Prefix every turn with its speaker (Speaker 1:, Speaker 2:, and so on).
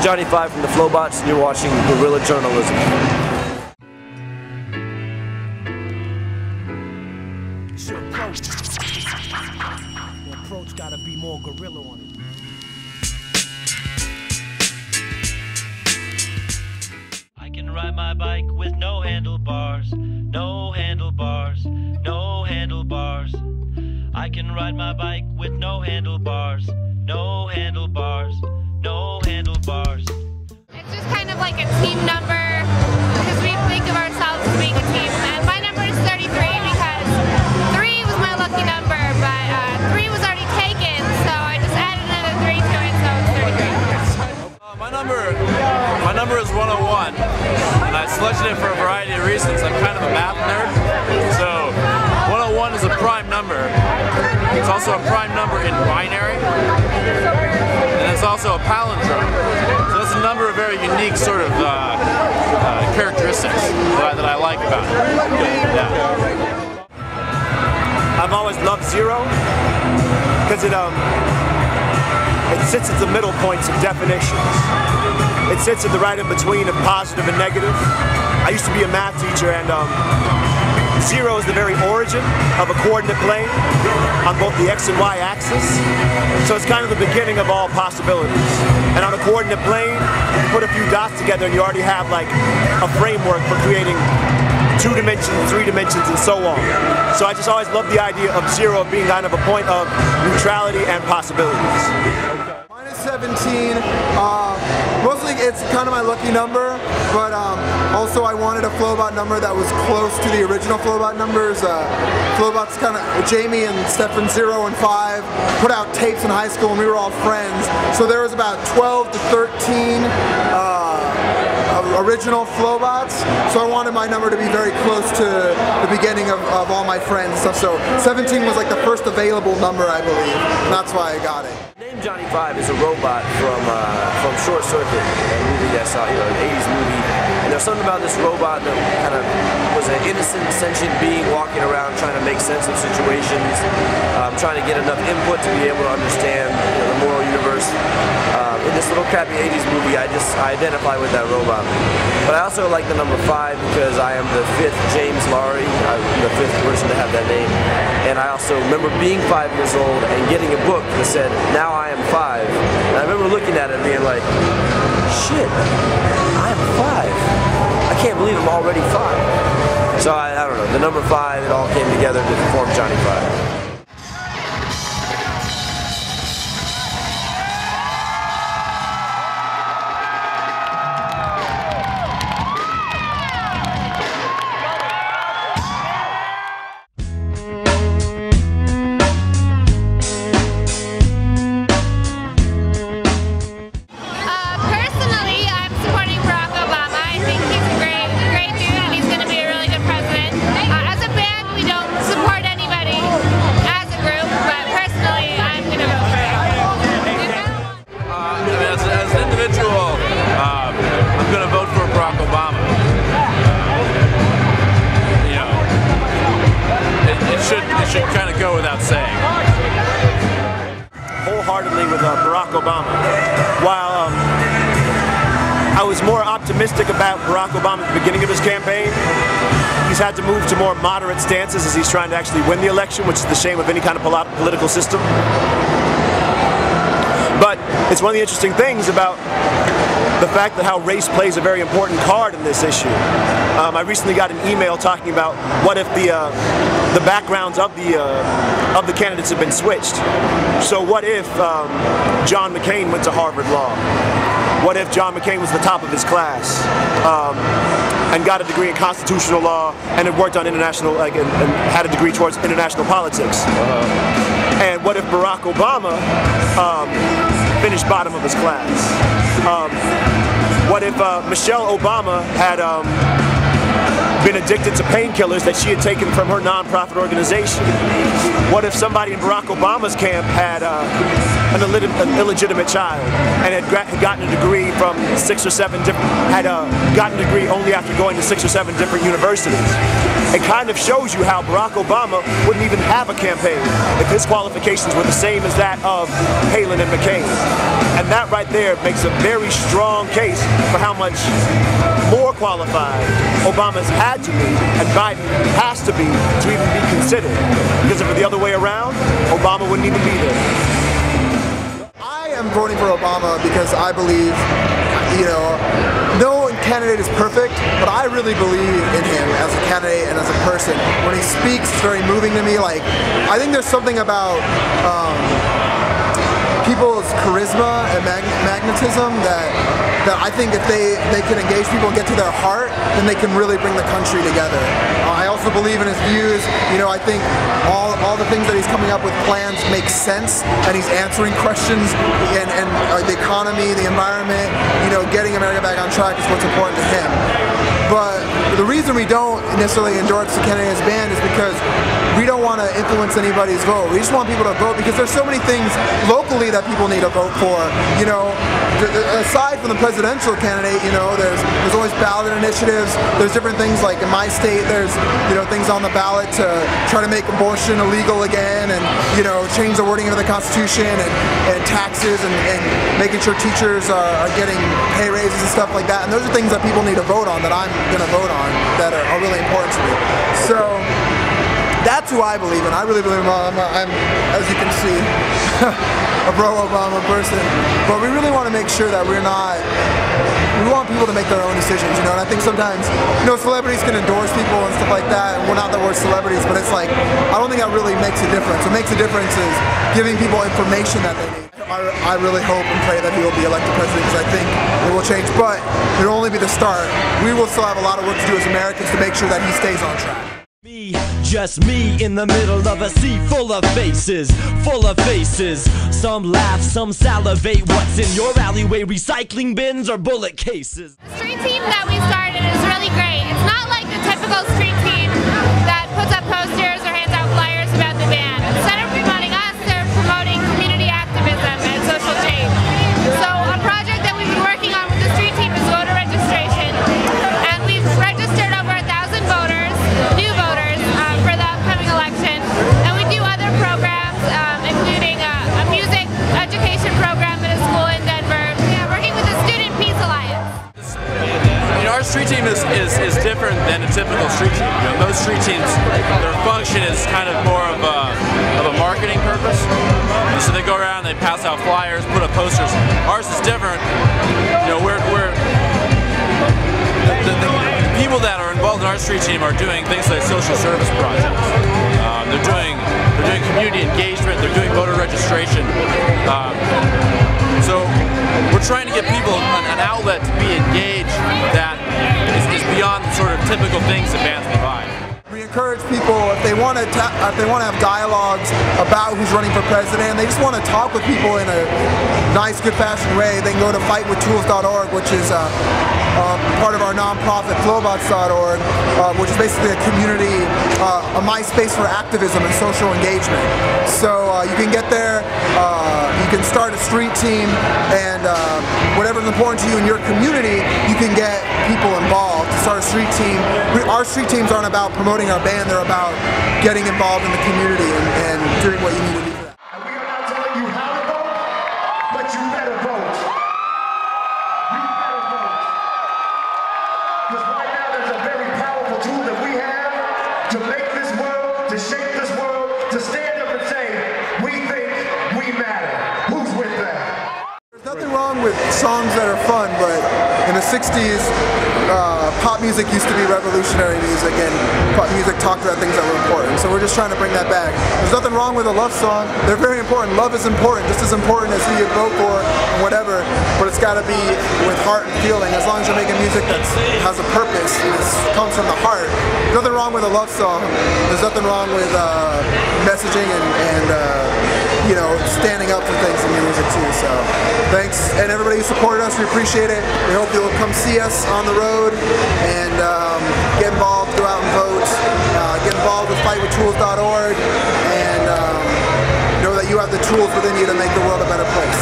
Speaker 1: is Johnny 5 from the Flobots, and you're watching Guerrilla Journalism.
Speaker 2: The approach gotta be more guerrilla on it.
Speaker 3: I can ride my bike with no handlebars, no handlebars, no handlebars. I can ride my bike with no handlebars, no handlebars, no handlebars.
Speaker 4: It's just kind of like a team number, because we think of ourselves as being a team. And my number is 33 because 3 was my lucky number, but 3 was already taken, so I just added another 3 to it, so it's 33.
Speaker 5: My number is 101, and I selected it for a variety of reasons. I'm kind of a math nerd, so 101 is a prime number. It's also a prime number in binary, and it's also a palindrome. So that's a number of very unique sort of characteristics that I like about it. Yeah.
Speaker 6: I've always loved 0 because it sits at the middle points of definitions. It sits at the right in between of positive and negative. I used to be a math teacher, and 0 is the very origin of a coordinate plane on both the X and Y axis. So it's kind of the beginning of all possibilities. And on a coordinate plane, you put a few dots together and you already have like a framework for creating 2 dimensions, 3 dimensions, and so on. So I just always loved the idea of 0 being kind of a point of neutrality and possibilities.
Speaker 7: Mine is 17. Mostly it's kind of my lucky number, but also I wanted a Flobot number that was close to the original Flobot numbers. Flobots kind of, Jamie and Stefan 0 and 5 put out tapes in high school and we were all friends. So there was about 12 to 13 original Flobots, so I wanted my number to be very close to the beginning of all my friends and stuff. So 17 was like the first available number, I believe, and that's why I got it.
Speaker 1: The name Johnny 5 is a robot from Short Circuit, a movie I saw, an 80s movie. And there's something about this robot that kind of was an innocent, sentient being walking around trying to make sense of situations, trying to get enough input to be able to understand the moral universe. In this little crappy 80s movie, I identify with that robot. But I also like the number 5 because I am the 5th James Laurie. I'm the 5th person to have that name. And I also remember being 5 years old and getting a book that said, "Now I am 5." And I remember looking at it and being like, shit, I am 5. I can't believe I'm already 5. So I don't know, the number 5, it all came together to form Johnny 5.
Speaker 5: It should kind of go without saying.
Speaker 6: Wholeheartedly with Barack Obama. While I was more optimistic about Barack Obama at the beginning of his campaign, he's had to move to more moderate stances as he's trying to actually win the election, which is the shame of any kind of political system. But it's one of the interesting things about the fact that how race plays a very important card in this issue. I recently got an email talking about what if the backgrounds of the candidates have been switched. So what if John McCain went to Harvard Law? What if John McCain was the top of his class and got a degree in constitutional law and had worked on international, and had a degree towards international politics? And what if Barack Obama finished bottom of his class? What if Michelle Obama had been addicted to painkillers that she had taken from her nonprofit organization? What if somebody in Barack Obama's camp had an illegitimate child and had gotten a degree from 6 or 7 different, had gotten a degree only after going to 6 or 7 different universities? It kind of shows you how Barack Obama wouldn't even have a campaign if his qualifications were the same as that of Palin and McCain. And that right there makes a very strong case for how much more qualified Obama's had to be and Biden has to be to even be considered. Because if it were the other way around, Obama wouldn't even be there.
Speaker 7: I am voting for Obama because I believe, you know, no candidate is perfect, but I really believe in him as a candidate and as a person. When he speaks, it's very moving to me. Like, I think there's something about people's charisma and magnetism that I think if they can engage people and get to their heart, then they can really bring the country together. I also believe in his views. You know, I think all the things that he's coming up with plans make sense, and he's answering questions and the economy, the environment, you know, getting America back on track is what's important to him. But the reason we don't necessarily endorse the candidate as banned is because we don't want to influence anybody's vote. We just want people to vote because there's so many things locally that people need to vote for. You know, aside from the presidential candidate, you know, there's always ballot initiatives. There's different things, like in my state, there's, you know, things on the ballot to try to make abortion illegal again, and, you know, change the wording of the Constitution, and taxes, and making sure teachers are getting pay raises and stuff like that. And those are things that people need to vote on, that I'm going to vote on, that are really important to me. So that's who I believe in. I really believe in Obama. I'm, as you can see, a pro-Obama person. But we really want to make sure that we want people to make their own decisions, you know, and I think sometimes, you know, celebrities can endorse people and stuff like that, and we're not that we're celebrities, but it's like, I don't think that really makes a difference. What makes a difference is giving people information that they need. I really hope and pray that he will be elected president, because I think it will change, but it'll only be the start. We will still have a lot of work to do as Americans to make sure that he stays on track.
Speaker 8: Me, just me in the middle of a sea full of faces, Some laugh, some salivate. What's in your alleyway? Recycling bins or bullet cases?
Speaker 4: The street team that we started is really great. It's not like the typical street team that puts up posters or hands out flyers about the band. Instead of promoting us, they're promoting community activism and social change. So a project that we've been working on with the street team is voter registration. And we've registered over 1,000 voters, new voters, for the upcoming election. And we do other programs, including a music education program at a school in Denver. Yeah, working with the Student Peace Alliance.
Speaker 5: You know, our street team is different than a typical street team. You know, most street teams, their function is kind of more of a marketing purpose. And so they go around, they pass out flyers, put up posters. Ours is different. You know, the people that are involved in our street team are doing things like social service projects. They're doing community engagement. They're doing voter registration. So we're trying to give people an outlet to be engaged that is beyond the sort of typical things that bands provide.
Speaker 7: We encourage people, if they want to have dialogues about who's running for president, and they just want to talk with people in a nice, good-fashioned way, they can go to fightwithtools.org, which is part of our nonprofit Flobots.org, which is basically a community, a MySpace for activism and social engagement. So you can get there, you can start a street team, and whatever's important to you in your community, you can get people involved to start a street team. Our street teams aren't about promoting our band, they're about getting involved in the community and doing what you need to do for that.
Speaker 9: And we are not telling you how to vote, but you better vote. You better vote. Because right now there's a very powerful tool that we have to make this world, to shape this world, to stand up and say, we think we matter. Who's with that?
Speaker 7: There's nothing wrong with songs that are fun, but in the 60s, pop music used to be revolutionary music, and pop music talked about things that were important. So we're just trying to bring that back. There's nothing wrong with a love song. They're very important. Love is important, just as important as who you vote for and whatever, but it's got to be with heart and feeling. As long as you're making music that has a purpose, comes from the heart. There's nothing wrong with a love song. There's nothing wrong with messaging and you know, standing up for things in your music too. So thanks, and everybody who supported us, we appreciate it. We hope you'll come see us on the road and get involved, go out and vote. Get involved with fightwithtools.org, and know that you have the tools within you to make the world a better place.